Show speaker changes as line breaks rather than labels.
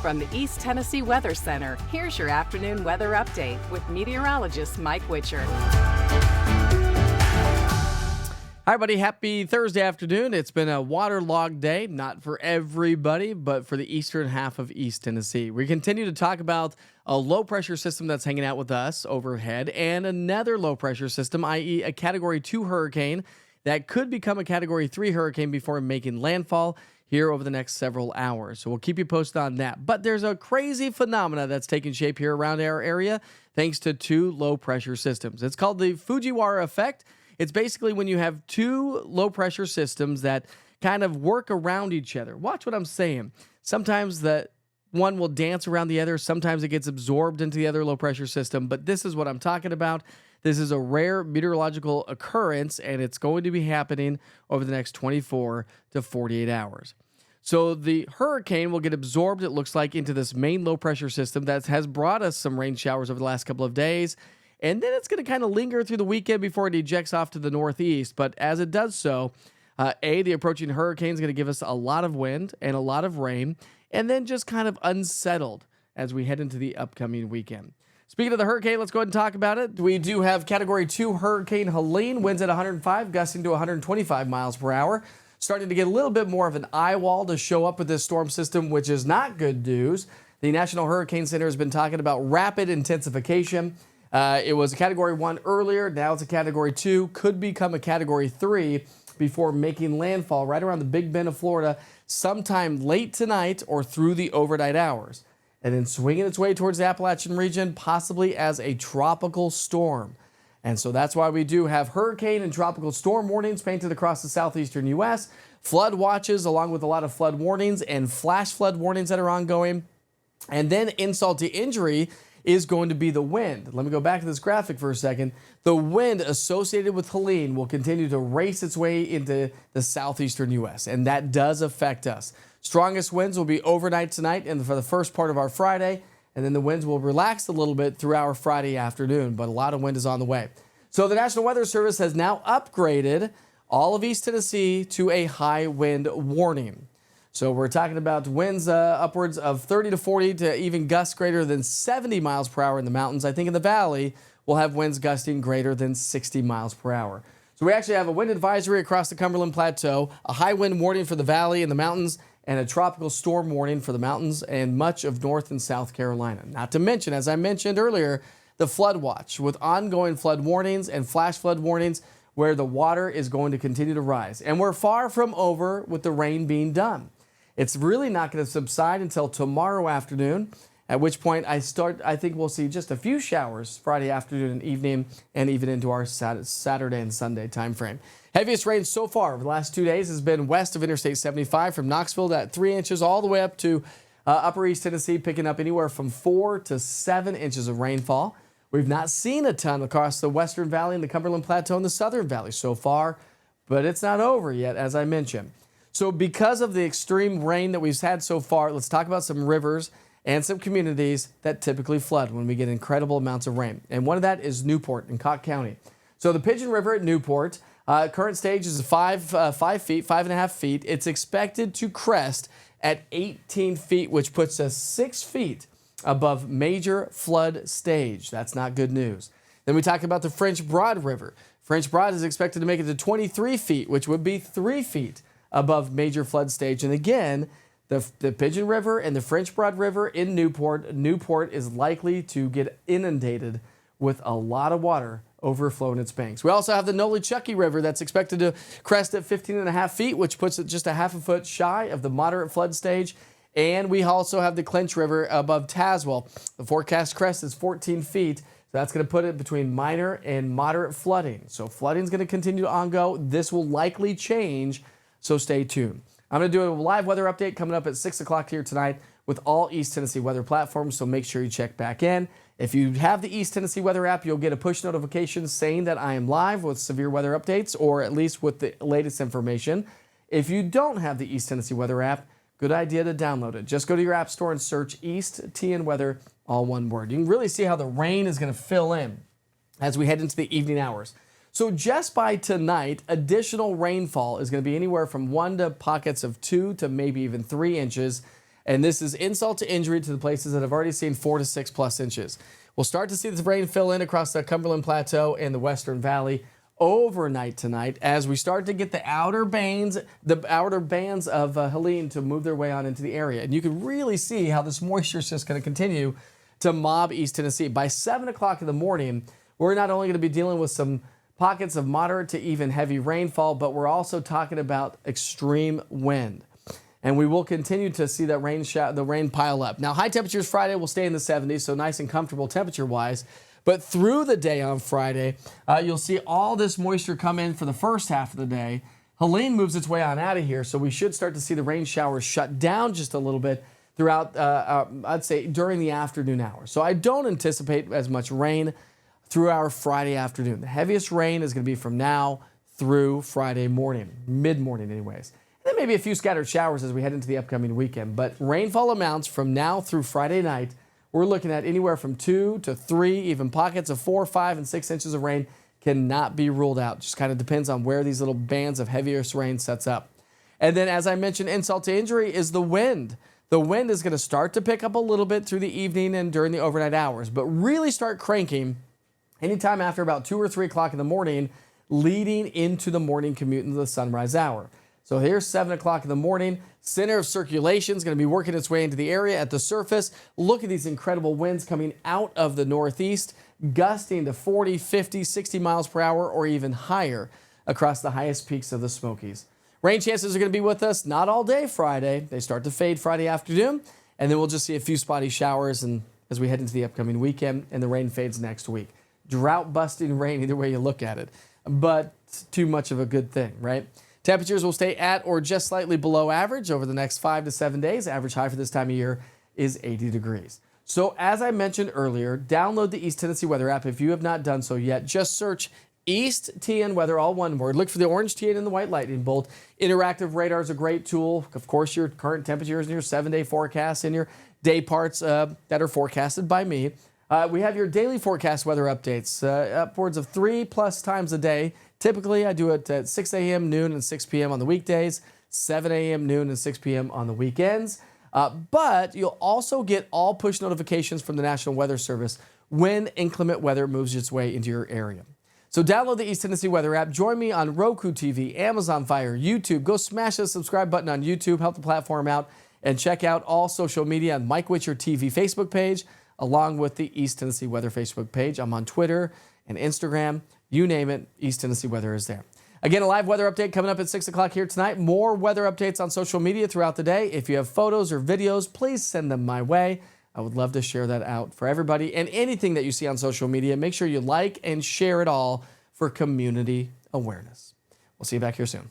From the East Tennessee Weather Center, here's your afternoon weather update with meteorologist Mike Witcher.
Hi, everybody. Happy Thursday afternoon. It's been a waterlogged day, not for everybody, but for the eastern half of East Tennessee. We continue to talk about a low-pressure system that's hanging out with us overhead and another low-pressure system, i.e. a Category 2 hurricane that could become a Category 3 hurricane before making landfall here over the next several hours. So we'll keep you posted on that. But there's a crazy phenomena that's taking shape here around our area thanks to two low-pressure systems. It's called the Fujiwara effect. It's basically when you have two low-pressure systems that kind of work around each other. Watch what I'm saying. Sometimes the one will dance around the other. Sometimes it gets absorbed into the other low-pressure system. But this is what I'm talking about. This is a rare meteorological occurrence, and it's going to be happening over the next 24 to 48 hours. So the hurricane will get absorbed, it looks like, into this main low-pressure system that has brought us some rain showers over the last couple of days. And then it's going to kind of linger through the weekend before it ejects off to the northeast. But as it does so, the approaching hurricane is going to give us a lot of wind and a lot of rain, and then just kind of unsettled as we head into the upcoming weekend. Speaking of the hurricane, let's go ahead and talk about it. We do have Category 2 Hurricane Helene, winds at 105, gusting to 125 miles per hour. Starting to get a little bit more of an eye wall to show up with this storm system, which is not good news. The National Hurricane Center has been talking about rapid intensification. It was a Category 1 earlier. Now it's a Category 2. Could become a Category 3 before making landfall right around the Big Bend of Florida sometime late tonight or through the overnight hours. And then swinging its way towards the Appalachian region, possibly as a tropical storm. And so that's why we do have hurricane and tropical storm warnings painted across the southeastern U.S., flood watches along with a lot of flood warnings and flash flood warnings that are ongoing. And then insult to injury is going to be the wind. Let me go back to this graphic for a second. The wind associated with Helene will continue to race its way into the southeastern U.S., and that does affect us. Strongest winds will be overnight tonight and for the first part of our Friday, and then the winds will relax a little bit through our Friday afternoon, but a lot of wind is on the way. So the National Weather Service has now upgraded all of East Tennessee to a high wind warning. So we're talking about winds upwards of 30 to 40 to even gusts greater than 70 miles per hour in the mountains. I think in the valley, we'll have winds gusting greater than 60 miles per hour. So we actually have a wind advisory across the Cumberland Plateau, a high wind warning for the valley and the mountains, and a tropical storm warning for the mountains and much of North and South Carolina. Not to mention, as I mentioned earlier, the flood watch with ongoing flood warnings and flash flood warnings where the water is going to continue to rise. And we're far from over with the rain being done. It's really not going to subside until tomorrow afternoon, at which point I think we'll see just a few showers Friday afternoon and evening and even into our Saturday and Sunday timeframe. Heaviest rain so far over the last 2 days has been west of Interstate 75 from Knoxville at 3 inches all the way up to upper East Tennessee, picking up anywhere from 4 to 7 inches of rainfall. We've not seen a ton across the Western Valley and the Cumberland Plateau and the Southern Valley so far, but it's not over yet, as I mentioned. So because of the extreme rain that we've had so far, let's talk about some rivers and some communities that typically flood when we get incredible amounts of rain. And one of that is Newport in Cocke County. So the Pigeon River at Newport, current stage is 5.5 feet. It's expected to crest at 18 feet, which puts us 6 feet above major flood stage. That's not good news. Then we talk about the French Broad River. French Broad is expected to make it to 23 feet, which would be 3 feet above major flood stage. And again, the Pigeon River and the French Broad River in Newport is likely to get inundated with a lot of water overflowing its banks. We also have the Nolichucky River that's expected to crest at 15.5 feet, which puts it just a half a foot shy of the moderate flood stage. And we also have the Clinch River above Tazewell. The forecast crest is 14 feet. So that's going to put it between minor and moderate flooding. So flooding is going to continue to ongo. This will likely change, so stay tuned. I'm going to do a live weather update coming up at 6 o'clock here tonight with all East Tennessee weather platforms, so make sure you check back in. If you have the East Tennessee weather app, you'll get a push notification saying that I am live with severe weather updates, or at least with the latest information. If you don't have the East Tennessee weather app, good idea to download it. Just go to your app store and search East TN Weather, all one word. You can really see how the rain is going to fill in as we head into the evening hours. So just by tonight, additional rainfall is going to be anywhere from 1 to pockets of 2 to maybe even 3 inches. And this is insult to injury to the places that have already seen 4 to 6 plus inches. We'll start to see the rain fill in across the Cumberland Plateau and the Western Valley overnight tonight as we start to get the outer bands of Helene to move their way on into the area. And you can really see how this moisture is just going to continue to mob East Tennessee. By 7 o'clock in the morning, we're not only going to be dealing with some pockets of moderate to even heavy rainfall, but we're also talking about extreme wind. And we will continue to see that the rain pile up. Now, high temperatures Friday will stay in the 70s, so nice and comfortable temperature-wise. But through the day on Friday, you'll see all this moisture come in for the first half of the day. Helene moves its way on out of here, so we should start to see the rain showers shut down just a little bit throughout, I'd say, during the afternoon hours. So I don't anticipate as much rain through our Friday afternoon. The heaviest rain is going to be from now through Friday morning, mid-morning anyways. There may be a few scattered showers as we head into the upcoming weekend, but rainfall amounts from now through Friday night, we're looking at anywhere from 2 to 3, even pockets of 4, 5, and 6 inches of rain cannot be ruled out. Just kind of depends on where these little bands of heaviest rain sets up. And then, as I mentioned, insult to injury is the wind. The wind is going to start to pick up a little bit through the evening and during the overnight hours, but really start cranking anytime after about 2 or 3 o'clock in the morning, leading into the morning commute into the sunrise hour. So here's 7 o'clock in the morning. Center of circulation is going to be working its way into the area at the surface. Look at these incredible winds coming out of the northeast, gusting to 40, 50, 60 miles per hour or even higher across the highest peaks of the Smokies. Rain chances are going to be with us not all day Friday. They start to fade Friday afternoon, and then we'll just see a few spotty showers and as we head into the upcoming weekend, and the rain fades next week. Drought-busting rain either way you look at it, but too much of a good thing, right? Temperatures will stay at or just slightly below average over the next 5 to 7 days. Average high for this time of year is 80 degrees. So as I mentioned earlier, download the East Tennessee Weather app if you have not done so yet. Just search East TN Weather, all one word. Look for the orange TN and the white lightning bolt. Interactive radar is a great tool. Of course, your current temperatures and your 7-day forecast and your day parts that are forecasted by me. We have your daily forecast weather updates, upwards of 3+ times a day. Typically, I do it at 6 a.m., noon, and 6 p.m. on the weekdays, 7 a.m., noon, and 6 p.m. on the weekends. But you'll also get all push notifications from the National Weather Service when inclement weather moves its way into your area. So download the East Tennessee Weather app. Join me on Roku TV, Amazon Fire, YouTube. Go smash the subscribe button on YouTube, help the platform out, and check out all social media on Mike Witcher TV Facebook page, along with the East Tennessee Weather Facebook page. I'm on Twitter and Instagram. You name it, East Tennessee Weather is there. Again, a live weather update coming up at 6 o'clock here tonight. More weather updates on social media throughout the day. If you have photos or videos, please send them my way. I would love to share that out for everybody. And anything that you see on social media, make sure you like and share it all for community awareness. We'll see you back here soon.